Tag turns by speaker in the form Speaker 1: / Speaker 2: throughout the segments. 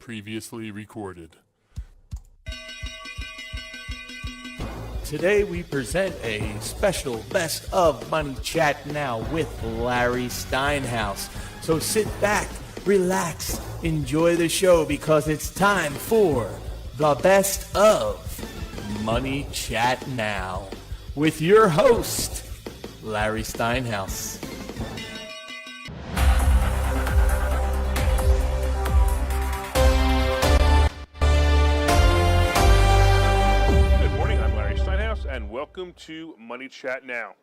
Speaker 1: Previously recorded.
Speaker 2: Today we present a special Best of Money Chat Now with Larry Steinhaus. So sit back, relax, enjoy the show because it's time for the Best of Money Chat Now with your host, Larry Steinhaus.
Speaker 3: And welcome to Money Chat Now.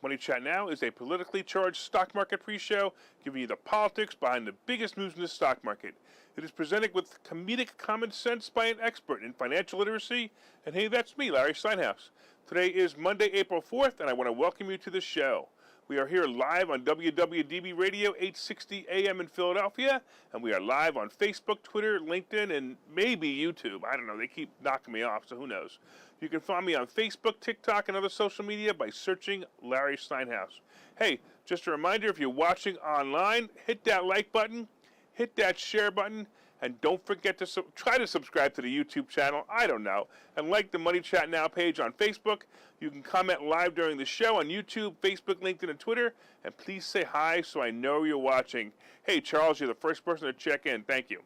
Speaker 3: Money Chat Now is a politically charged stock market pre-show giving you the politics behind the biggest moves in the stock market. It is presented with comedic common sense by an expert in financial literacy. And hey, that's me, Larry Steinhaus. Today is Monday, April 4th, and I want to welcome you to the show. We are here live on WWDB Radio, 860 AM in Philadelphia, and we are live on Facebook, Twitter, LinkedIn, and maybe YouTube. I don't know. They keep knocking me off, so who knows. You can find me on Facebook, TikTok, and other social media by searching Larry Steinhaus. Hey, just a reminder, if you're watching online, hit that like button, hit that share button, and don't forget to try to subscribe to the YouTube channel, I don't know, and like the Money Chat Now page on Facebook. You can comment live during the show on YouTube, Facebook, LinkedIn, and Twitter, and please say hi so I know you're watching. Hey, Charles, you're the first person to check in. Thank you.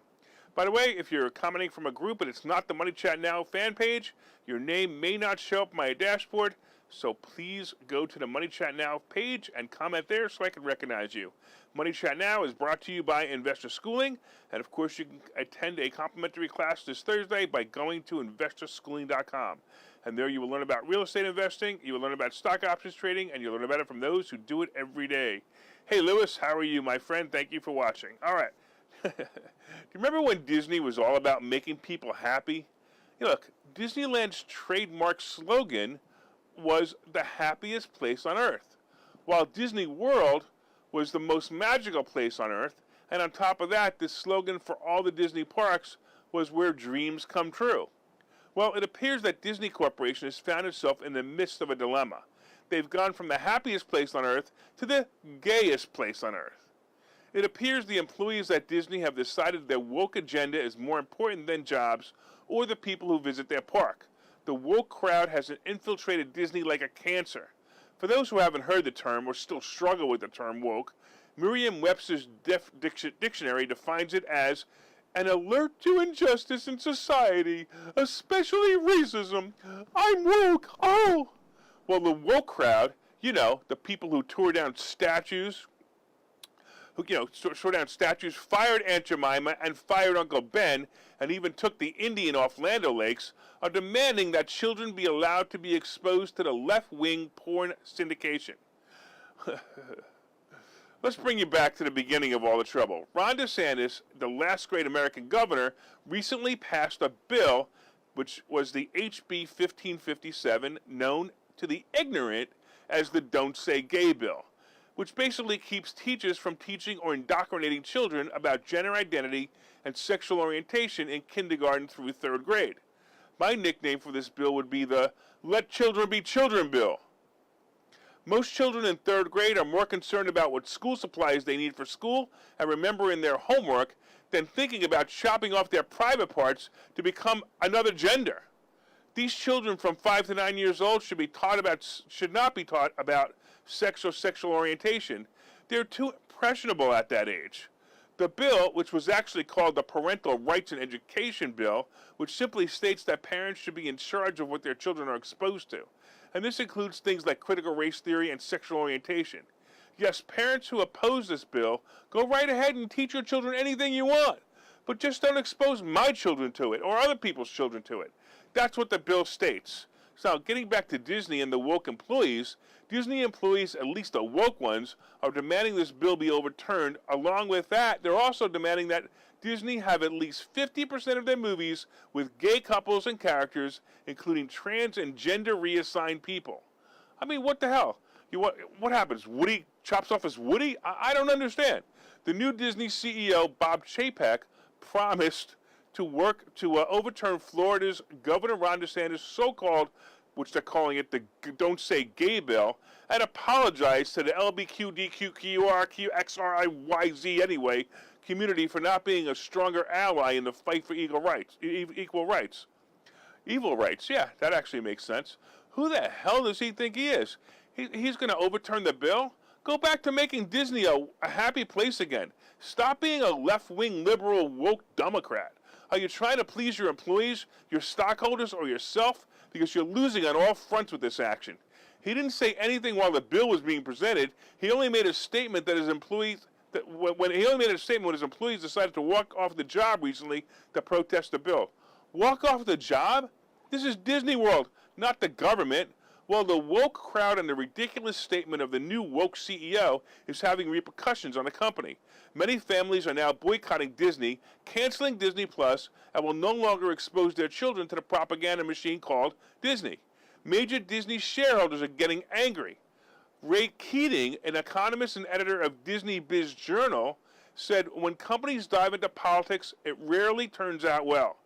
Speaker 3: By the way, if you're commenting from a group and it's not the Money Chat Now fan page, your name may not show up on my dashboard, so please go to the Money Chat Now page and comment there so I can recognize you. Money Chat Now is brought to you by Investor Schooling, and of course you can attend a complimentary class this Thursday by going to investorschooling.com. And there you will learn about real estate investing, you will learn about stock options trading, and you'll learn about it from those who do it every day. Hey, Lewis, how are you, my friend? Thank you for watching. All right. Do you remember when Disney was all about making people happy? Look, Disneyland's trademark slogan was the happiest place on earth, while Disney World was the most magical place on earth, and on top of that, the slogan for all the Disney parks was where dreams come true. Well, it appears that Disney Corporation has found itself in the midst of a dilemma. They've gone from the happiest place on earth to the gayest place on earth. It appears the employees at Disney have decided their woke agenda is more important than jobs or the people who visit their park. The woke crowd has infiltrated Disney like a cancer. For those who haven't heard the term or still struggle with the term woke, Merriam-Webster's dictionary defines it as an alert to injustice in society, especially racism. I'm woke, oh! Well, the woke crowd, the people who tore down statues, fired Aunt Jemima and fired Uncle Ben, and even took the Indian off Land O'Lakes, are demanding that children be allowed to be exposed to the left-wing porn syndication. Let's bring you back to the beginning of all the trouble. Ron DeSantis, the last great American governor, recently passed a bill, which was the HB 1557, known to the ignorant as the Don't Say Gay bill, which basically keeps teachers from teaching or indoctrinating children about gender identity and sexual orientation in kindergarten through third grade. My nickname for this bill would be the Let Children Be Children bill. Most children in third grade are more concerned about what school supplies they need for school and remembering their homework than thinking about chopping off their private parts to become another gender. These children from 5 to 9 years old should not be taught about sex or sexual orientation. They're too impressionable at that age. The bill, which was actually called the Parental Rights and Education Bill, which simply states that parents should be in charge of what their children are exposed to. And this includes things like critical race theory and sexual orientation. Yes, parents who oppose this bill, go right ahead and teach your children anything you want, but just don't expose my children to it or other people's children to it. That's what the bill states. So getting back to Disney and the woke employees, Disney employees, at least the woke ones, are demanding this bill be overturned. Along with that, they're also demanding that Disney have at least 50% of their movies with gay couples and characters, including trans and gender reassigned people. I mean, what the hell? What happens? Woody chops off his Woody? I don't understand. The new Disney CEO, Bob Chapek, promised to work to overturn Florida's Governor Ron DeSantis' so-called which they're calling it the Don't Say Gay Bill, and apologize to the LBQDQQRQXRIYZ anyway community for not being a stronger ally in the fight for equal rights. Evil rights, yeah, that actually makes sense. Who the hell does he think he is? He's going to overturn the bill? Go back to making Disney a happy place again. Stop being a left-wing liberal woke Democrat. Are you trying to please your employees, your stockholders, or yourself? Because you're losing on all fronts with this action. He didn't say anything while the bill was being presented. He only made a statement that his employees when his employees decided to walk off the job recently to protest the bill. Walk off the job? This is Disney World, not the government. Well, the woke crowd and the ridiculous statement of the new woke CEO is having repercussions on the company. Many families are now boycotting Disney, canceling Disney Plus, and will no longer expose their children to the propaganda machine called Disney. Major Disney shareholders are getting angry. Ray Keating, an economist and editor of Disney Biz Journal, said when companies dive into politics, it rarely turns out well.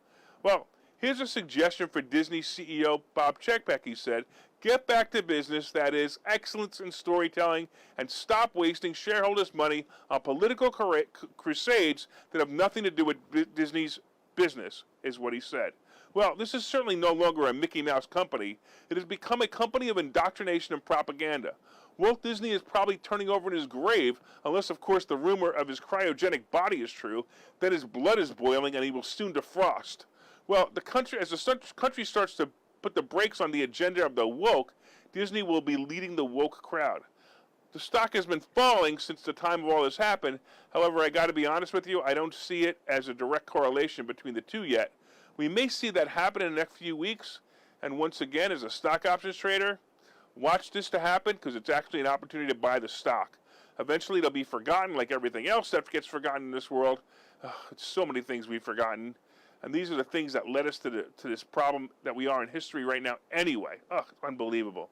Speaker 3: Well, here's a suggestion for Disney CEO Bob Chapek, he said. Get back to business, that is, excellence in storytelling, and stop wasting shareholders' money on political crusades that have nothing to do with Disney's business, is what he said. Well, this is certainly no longer a Mickey Mouse company. It has become a company of indoctrination and propaganda. Walt Disney is probably turning over in his grave, unless, of course, the rumor of his cryogenic body is true. Then his blood is boiling and he will soon defrost. Well, as the country starts to put the brakes on the agenda of the woke, Disney will be leading the woke crowd. The stock has been falling since the time of all this happened. However, I got to be honest with you, I don't see it as a direct correlation between the two yet. We may see that happen in the next few weeks. And once again, as a stock options trader, watch this to happen because it's actually an opportunity to buy the stock. Eventually, it'll be forgotten like everything else that gets forgotten in this world. It's so many things we've forgotten. And these are the things that led us to this problem that we are in history right now anyway. It's unbelievable.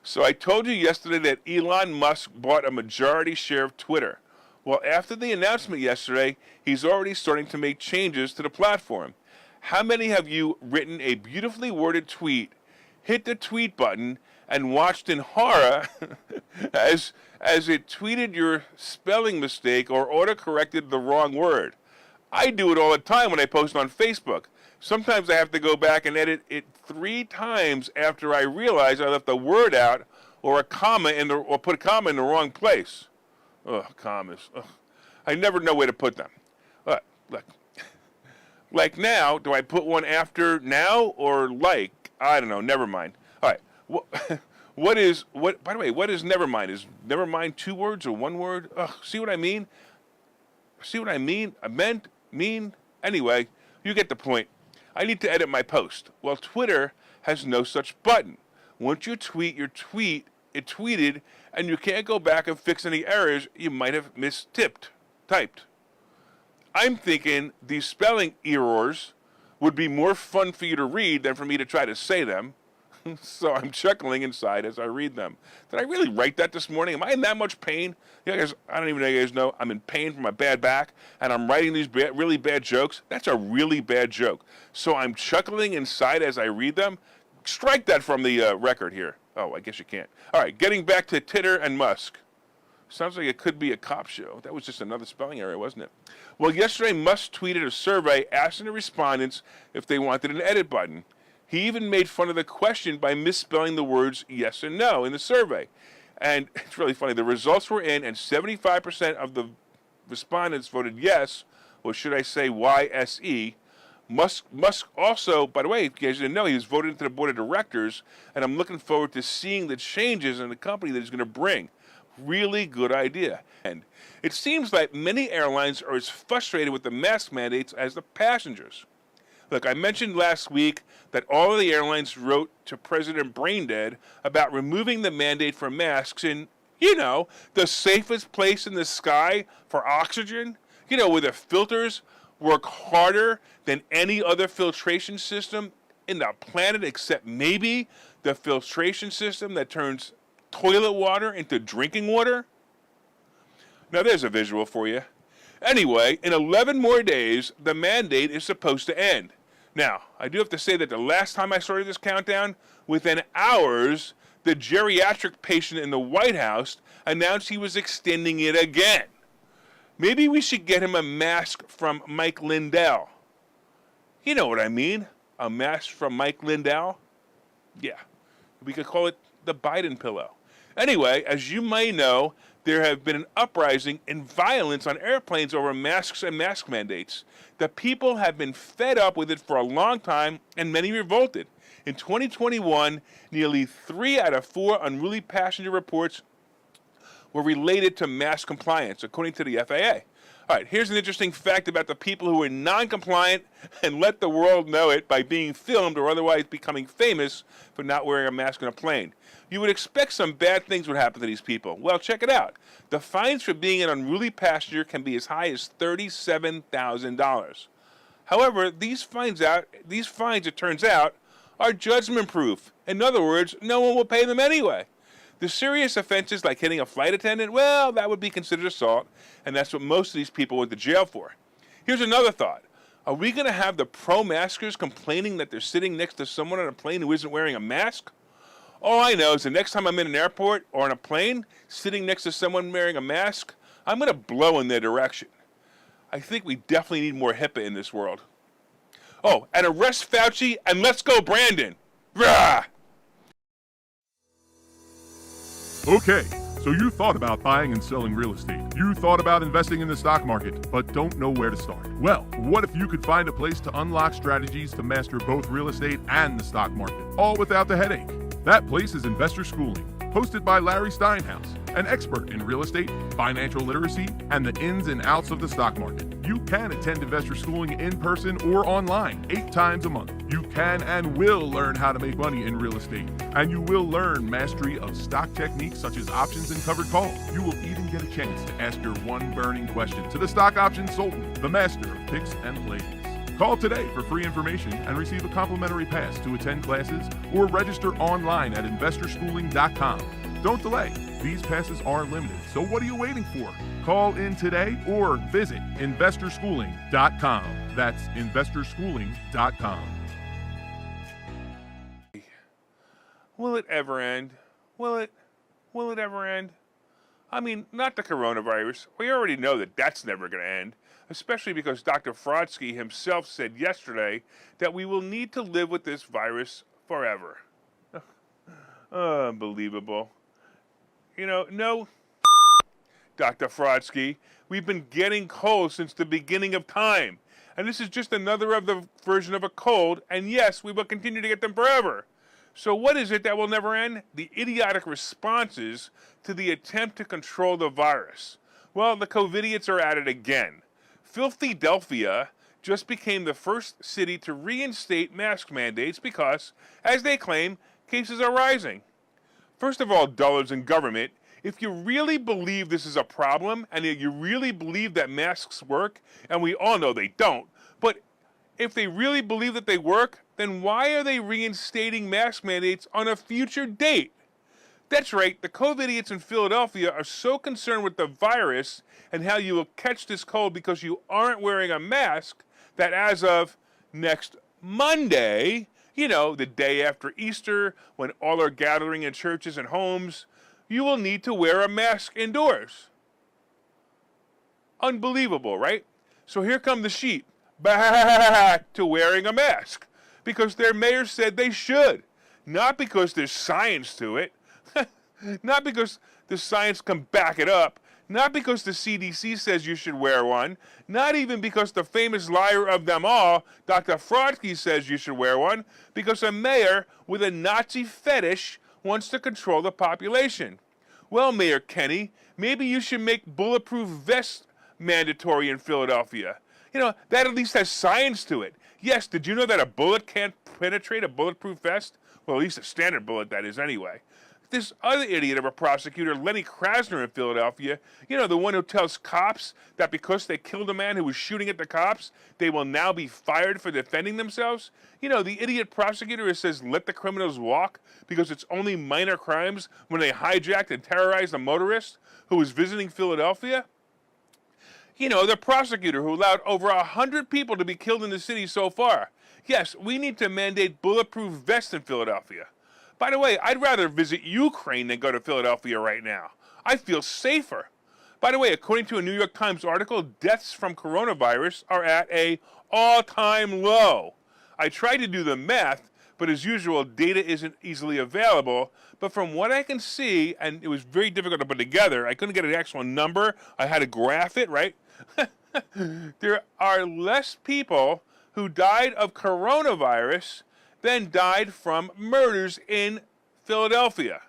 Speaker 3: So I told you yesterday that Elon Musk bought a majority share of Twitter. Well, after the announcement yesterday, he's already starting to make changes to the platform. How many have you written a beautifully worded tweet, hit the tweet button, and watched in horror as it tweeted your spelling mistake or autocorrected the wrong word? I do it all the time when I post on Facebook. Sometimes I have to go back and edit it 3 times after I realize I left a word out or put a comma in the wrong place. Commas. I never know where to put them. Look. Like now, do I put one after now or like? I don't know. Never mind. All right. By the way, what is never mind? Is never mind 2 words or 1 word? See what I mean? Anyway, you get the point. I need to edit my post. Well, Twitter has no such button. Once you tweet your tweet, it tweeted, and you can't go back and fix any errors you might have typed. I'm thinking these spelling errors would be more fun for you to read than for me to try to say them. So I'm chuckling inside as I read them. Did I really write that this morning? Am I in that much pain? I don't even know you guys know. I'm in pain from my bad back, and I'm writing these really bad jokes. That's a really bad joke. So I'm chuckling inside as I read them. Strike that from the record here. Oh, I guess you can't. All right, getting back to Titter and Musk. Sounds like it could be a cop show. That was just another spelling error, wasn't it? Well, yesterday Musk tweeted a survey asking the respondents if they wanted an edit button. He even made fun of the question by misspelling the words yes and no in the survey. And it's really funny. The results were in, and 75% of the respondents voted yes, or should I say YSE. Musk also, by the way, if you guys didn't know, he was voted into the board of directors, and I'm looking forward to seeing the changes in the company that he's going to bring. Really good idea. And it seems like many airlines are as frustrated with the mask mandates as the passengers. Look, I mentioned last week that all of the airlines wrote to President Braindead about removing the mandate for masks in, the safest place in the sky for oxygen, where the filters work harder than any other filtration system in the planet except maybe the filtration system that turns toilet water into drinking water. Now there's a visual for you. Anyway, in 11 more days, the mandate is supposed to end. Now, I do have to say that the last time I started this countdown, within hours, the geriatric patient in the White House announced he was extending it again. Maybe we should get him a mask from Mike Lindell. You know what I mean, a mask from Mike Lindell? Yeah, we could call it the Biden pillow. Anyway, as you may know, there have been an uprising in violence on airplanes over masks and mask mandates. The people have been fed up with it for a long time, and many revolted. In 2021, nearly 3 out of 4 unruly passenger reports were related to mask compliance, according to the FAA. All right, here's an interesting fact about the people who were non-compliant and let the world know it by being filmed or otherwise becoming famous for not wearing a mask on a plane. You would expect some bad things would happen to these people. Well, check it out. The fines for being an unruly passenger can be as high as $37,000. However, these fines, it turns out, are judgment-proof. In other words, no one will pay them anyway. The serious offenses like hitting a flight attendant, well, that would be considered assault, and that's what most of these people went to jail for. Here's another thought. Are we going to have the pro-maskers complaining that they're sitting next to someone on a plane who isn't wearing a mask? All I know is the next time I'm in an airport or on a plane, sitting next to someone wearing a mask, I'm going to blow in their direction. I think we definitely need more HIPAA in this world. Oh, and arrest Fauci and let's go Brandon. Rah!
Speaker 1: Okay, so you thought about buying and selling real estate. You thought about investing in the stock market, but don't know where to start. Well, what if you could find a place to unlock strategies to master both real estate and the stock market, all without the headache? That place is Investor Schooling, hosted by Larry Steinhaus, an expert in real estate, financial literacy, and the ins and outs of the stock market. You can attend Investor Schooling in person or online 8 times a month. You can and will learn how to make money in real estate, and you will learn mastery of stock techniques such as options and covered calls. You will even get a chance to ask your one burning question to the stock option sultan, the master of picks and plays. Call today for free information and receive a complimentary pass to attend classes or register online at investorschooling.com. Don't delay. These passes are limited, so what are you waiting for? Call in today or visit investorschooling.com. That's investorschooling.com.
Speaker 3: Will it ever end? Will it ever end? I mean, not the coronavirus. We already know that that's never going to end, especially because Dr. Frodsky himself said yesterday that we will need to live with this virus forever. Unbelievable. You know, no, Dr. Frodsky, we've been getting colds since the beginning of time. And this is just another of the version of a cold, and yes, we will continue to get them forever. So what is it that will never end? The idiotic responses to the attempt to control the virus. Well, the COVIDiots are at it again. Philadelphia just became the first city to reinstate mask mandates because, as they claim, cases are rising. First of all, dullards in government, if you really believe this is a problem and you really believe that masks work, and we all know they don't, but if they really believe that they work, then why are they reinstating mask mandates on a future date? That's right, the COVIDiots in Philadelphia are so concerned with the virus and how you will catch this cold because you aren't wearing a mask that as of next Monday, you know, the day after Easter, when all are gathering in churches and homes, you will need to wear a mask indoors. Unbelievable, right? So here come the sheep back to wearing a mask because their mayor said they should, not because there's science to it, not because the science can back it up, not because the CDC says you should wear one, not even because the famous liar of them all, Dr. Frodsky, says you should wear one, because a mayor with a Nazi fetish wants to control the population. Well, Mayor Kenny, maybe you should make bulletproof vests mandatory in Philadelphia. You know, that at least has science to it. Yes, did you know that a bullet can't penetrate a bulletproof vest? Well, at least a standard bullet, that is, anyway. This other idiot of a prosecutor, Lenny Krasner in Philadelphia, you know, the one who tells cops that because they killed a man who was shooting at the cops, they will now be fired for defending themselves. You know, the idiot prosecutor who says let the criminals walk because it's only minor crimes when they hijacked and terrorized a motorist who was visiting Philadelphia. You know, the prosecutor who allowed over 100 people to be killed in the city so far. Yes, we need to mandate bulletproof vests in Philadelphia. By the way, I'd rather visit Ukraine than go to Philadelphia right now. I feel safer. By the way, according to a New York Times article, deaths from coronavirus are at a all-time low. I tried to do the math, but as usual, data isn't easily available. But from what I can see, and it was very difficult to put together, I couldn't get an actual number. I had to graph it, right? There are less people who died of coronavirus than died from murders in Philadelphia.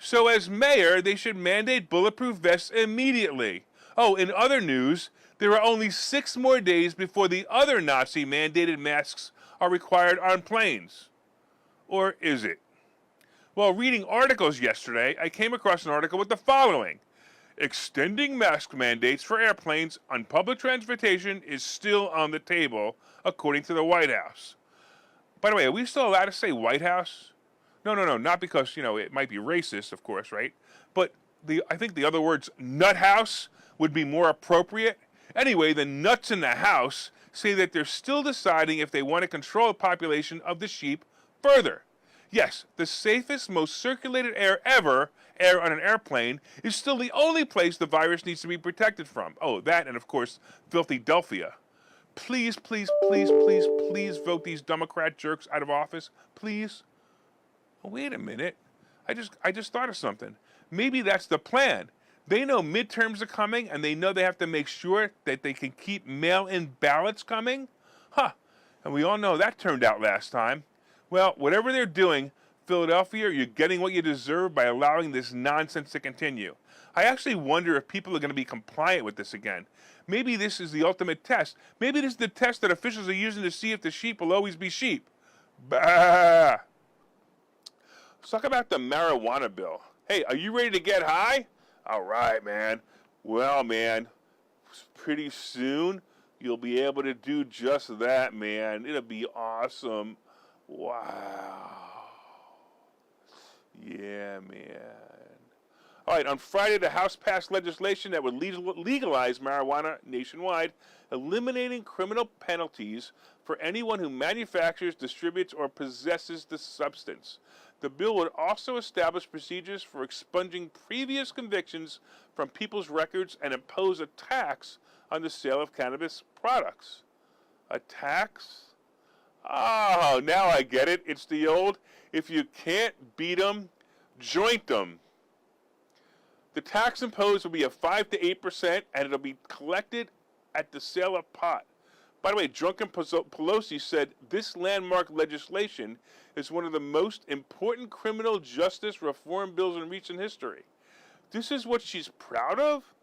Speaker 3: So as mayor, they should mandate bulletproof vests immediately. Oh, in other news, there are only 6 more days before the other Nazi-mandated masks are required on planes. Or is it? While reading articles yesterday, I came across an article with the following. Extending mask mandates for airplanes on public transportation is still on the table, according to the White House. By the way, are we still allowed to say White House? No, not because, it might be racist, of course, right? But I think the other words, nut house, would be more appropriate. Anyway, the nuts in the house say that they're still deciding if they want to control the population of the sheep further. Yes, the safest, most circulated air ever, air on an airplane, is still the only place the virus needs to be protected from. Oh, that and, of course, Philadelphia. Please, please, please, please, please vote these Democrat jerks out of office. Please. Oh, wait a minute. I just thought of something. Maybe that's the plan. They know midterms are coming, and they know they have to make sure that they can keep mail-in ballots coming. And we all know that turned out last time. Well, whatever they're doing, Philadelphia, you're getting what you deserve by allowing this nonsense to continue. I actually wonder if people are going to be compliant with this again. Maybe this is the ultimate test. Maybe this is the test that officials are using to see if the sheep will always be sheep. Bah! Let's talk about the marijuana bill. Hey, are you ready to get high? All right, man. Well, man, pretty soon you'll be able to do just that, man. It'll be awesome. Wow. Yeah, man. All right, on Friday, the House passed legislation that would legalize marijuana nationwide, eliminating criminal penalties for anyone who manufactures, distributes, or possesses the substance. The bill would also establish procedures for expunging previous convictions from people's records and impose a tax on the sale of cannabis products. A tax? Oh, now I get it. It's the old, if you can't beat 'em, joint 'em. The tax imposed will be a 5 to 8%, and it'll be collected at the sale of pot. By the way, Drunken Pelosi said this landmark legislation is one of the most important criminal justice reform bills in recent history. This is what she's proud of?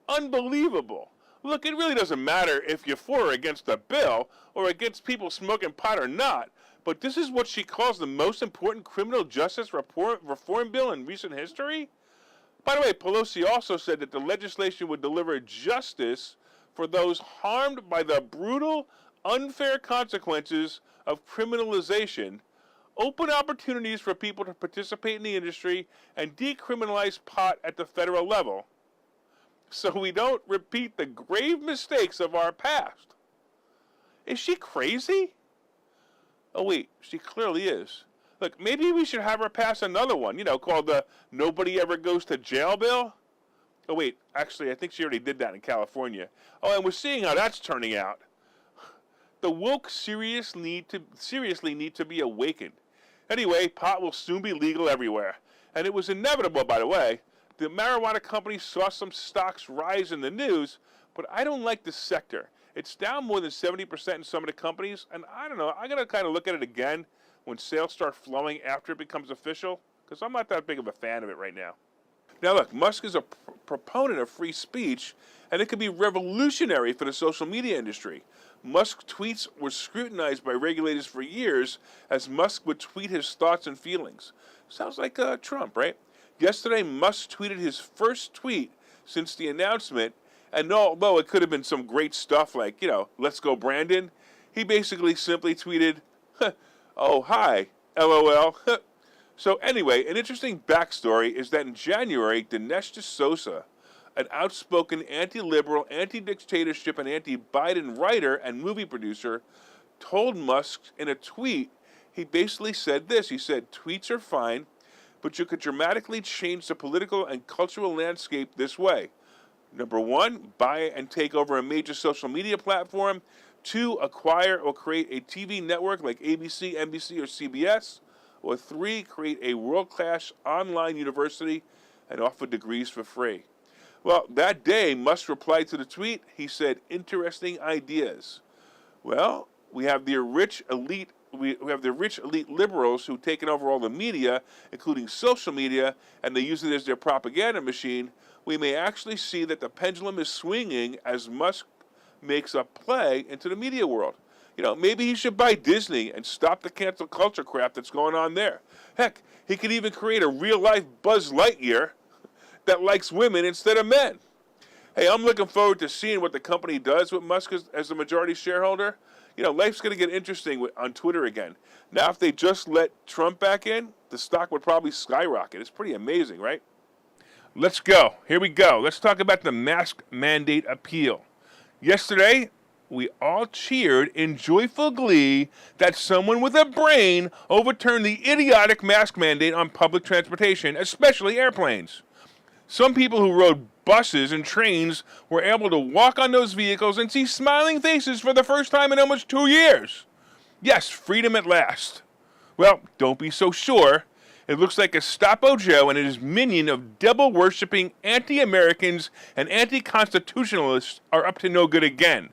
Speaker 3: Unbelievable. Look, it really doesn't matter if you're for or against the bill or against people smoking pot or not, but this is what she calls the most important criminal justice reform bill in recent history? By the way, Pelosi also said that the legislation would deliver justice for those harmed by the brutal, unfair consequences of criminalization, open opportunities for people to participate in the industry, and decriminalize pot at the federal level, so we don't repeat the grave mistakes of our past. Is she crazy? Oh wait, she clearly is. Look, maybe we should have her pass another one, called the Nobody Ever Goes to Jail bill. Oh wait, actually, I think she already did that in California. Oh, and we're seeing how that's turning out. The woke seriously need to be awakened. Anyway, pot will soon be legal everywhere. And it was inevitable, by the way. The marijuana companies saw some stocks rise in the news, but I don't like this sector. It's down more than 70% in some of the companies, and I don't know, I'm going to kind of look at it again when sales start flowing after it becomes official, because I'm not that big of a fan of it right now. Now look, Musk is a proponent of free speech, and it could be revolutionary for the social media industry. Musk's tweets were scrutinized by regulators for years, as Musk would tweet his thoughts and feelings. Sounds like Trump, right? Yesterday, Musk tweeted his first tweet since the announcement, and although it could have been some great stuff like, let's go Brandon, he basically simply tweeted, oh, hi, LOL. So anyway, an interesting backstory is that in January, Dinesh D'Souza, an outspoken anti-liberal, anti-dictatorship, and anti-Biden writer and movie producer, told Musk in a tweet, he basically said this. He said, tweets are fine, but you could dramatically change the political and cultural landscape this way. Number one, buy and take over a major social media platform. 2, acquire or create a TV network like ABC, NBC, or CBS. Or 3, create a world-class online university and offer degrees for free. Well, that day, Musk replied to the tweet. He said, interesting ideas. Well, we have the rich elite liberals who've taken over all the media, including social media, and they use it as their propaganda machine. We may actually see that the pendulum is swinging as Musk makes a play into the media world. Maybe he should buy Disney and stop the cancel culture crap that's going on there. Heck, he could even create a real-life Buzz Lightyear that likes women instead of men. Hey, I'm looking forward to seeing what the company does with Musk as the majority shareholder. Life's going to get interesting on Twitter again. Now, if they just let Trump back in, the stock would probably skyrocket. It's pretty amazing, right? Let's go. Here we go. Let's talk about the mask mandate appeal. Yesterday, we all cheered in joyful glee that someone with a brain overturned the idiotic mask mandate on public transportation, especially airplanes. Some people who rode buses and trains were able to walk on those vehicles and see smiling faces for the first time in almost 2 years. Yes, freedom at last. Well, don't be so sure. It looks like Gestapo Joe and his minion of devil-worshipping anti-Americans and anti-constitutionalists are up to no good again.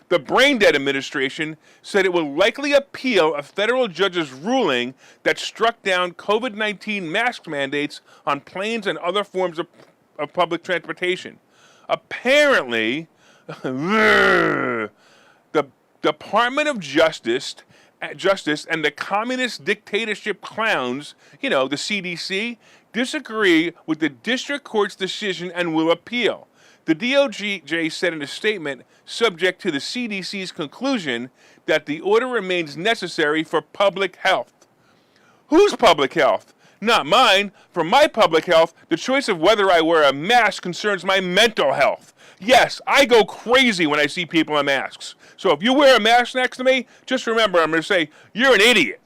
Speaker 3: The brain-dead administration said it will likely appeal a federal judge's ruling that struck down COVID-19 mask mandates on planes and other forms of public transportation. Apparently, the Department of Justice and the communist dictatorship clowns, the CDC, disagree with the district court's decision and will appeal. The DOJ said in a statement, subject to the CDC's conclusion, that the order remains necessary for public health. Whose public health? Not mine. For my public health, the choice of whether I wear a mask concerns my mental health. Yes, I go crazy when I see people in masks. So if you wear a mask next to me, just remember I'm going to say, you're an idiot.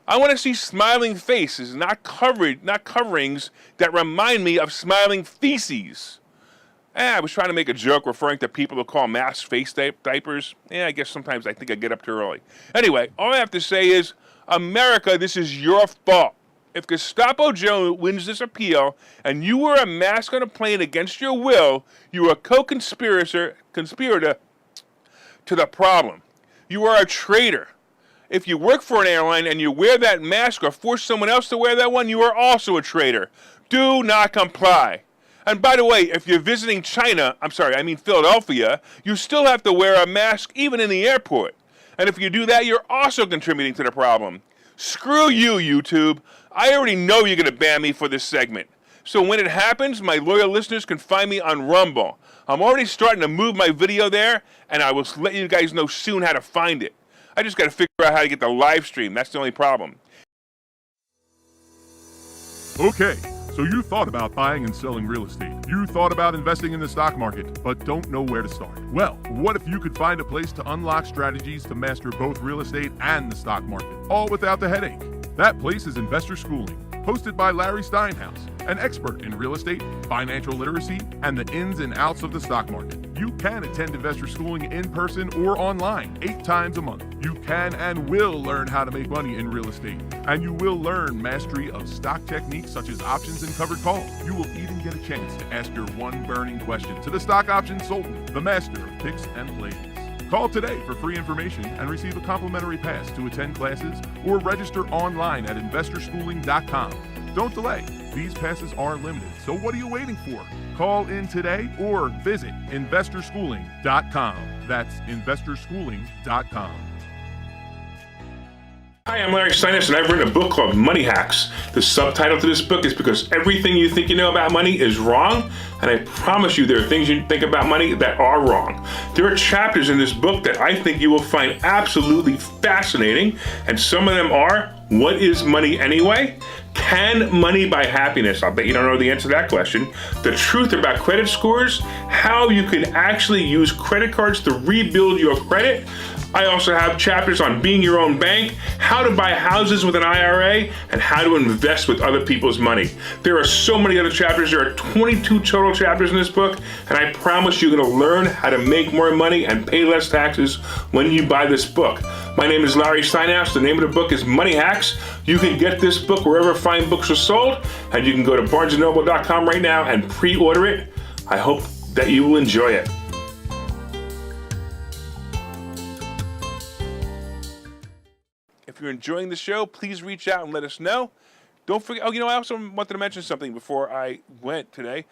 Speaker 3: I want to see smiling faces, not coverings that remind me of smiling feces. I was trying to make a joke referring to people who call masks face diapers. I guess sometimes I think I get up too early. Anyway, all I have to say is, America, this is your fault. If Gestapo Joe wins this appeal and you wear a mask on a plane against your will, you are a conspirator to the problem. You are a traitor. If you work for an airline and you wear that mask or force someone else to wear that one, you are also a traitor. Do not comply. And by the way, if you're visiting Philadelphia, you still have to wear a mask even in the airport. And if you do that, you're also contributing to the problem. Screw you, YouTube. I already know you're going to ban me for this segment. So when it happens, my loyal listeners can find me on Rumble. I'm already starting to move my video there, and I will let you guys know soon how to find it. I just got to figure out how to get the live stream. That's the only problem.
Speaker 1: Okay, so you thought about buying and selling real estate. You thought about investing in the stock market, but don't know where to start. Well, what if you could find a place to unlock strategies to master both real estate and the stock market, all without the headache? That place is Investor Schooling, hosted by Larry Steinhaus, an expert in real estate, financial literacy, and the ins and outs of the stock market. You can attend Investor Schooling in person or online 8 times a month. You can and will learn how to make money in real estate, and you will learn mastery of stock techniques such as options and covered calls. You will even get a chance to ask your one burning question to the stock option sultan, the master of picks and plays. Call today for free information and receive a complimentary pass to attend classes or register online at investorschooling.com. Don't delay. These passes are limited, so what are you waiting for? Call in today or visit investorschooling.com. That's investorschooling.com.
Speaker 3: Hi, I'm Larry Steinhaus, and I've written a book called Money Hacks. The subtitle to this book is Because Everything You Think You Know About Money is Wrong, and I promise you there are things you think about money that are wrong. There are chapters in this book that I think you will find absolutely fascinating, and some of them are What is money anyway? Can money buy happiness? I'll bet you don't know the answer to that question. The truth about credit scores, how you can actually use credit cards to rebuild your credit. I also have chapters on being your own bank, how to buy houses with an IRA, and how to invest with other people's money. There are so many other chapters. There are 22 total chapters in this book, and I promise you're going to learn how to make more money and pay less taxes when you buy this book. My name is Larry Steinhaus. The name of the book is Money Hacks. You can get this book wherever fine books are sold, and you can go to barnesandnoble.com right now and pre-order it. I hope that you will enjoy it. If you're enjoying the show, please reach out and let us know. Don't forget, I also wanted to mention something before I went today.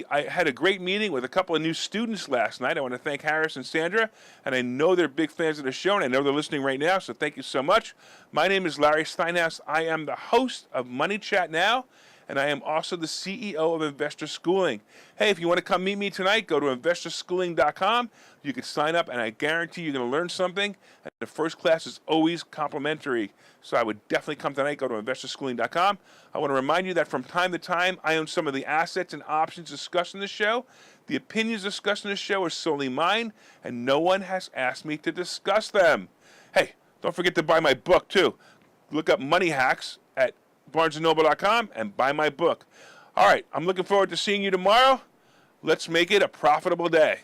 Speaker 3: I had a great meeting with a couple of new students last night. I want to thank Harris and Sandra, and I know they're big fans of the show, and I know they're listening right now, so thank you so much. My name is Larry Steinhaus. I am the host of Money Chat Now, and I am also the CEO of Investor Schooling. Hey, if you want to come meet me tonight, go to investorschooling.com. You can sign up, and I guarantee you're going to learn something. And the first class is always complimentary. So I would definitely come tonight. Go to investorschooling.com. I want to remind you that from time to time, I own some of the assets and options discussed in the show. The opinions discussed in the show are solely mine, and no one has asked me to discuss them. Hey, don't forget to buy my book, too. Look up Money Hacks at barnesandnoble.com and buy my book. All right, I'm looking forward to seeing you tomorrow. Let's make it a profitable day.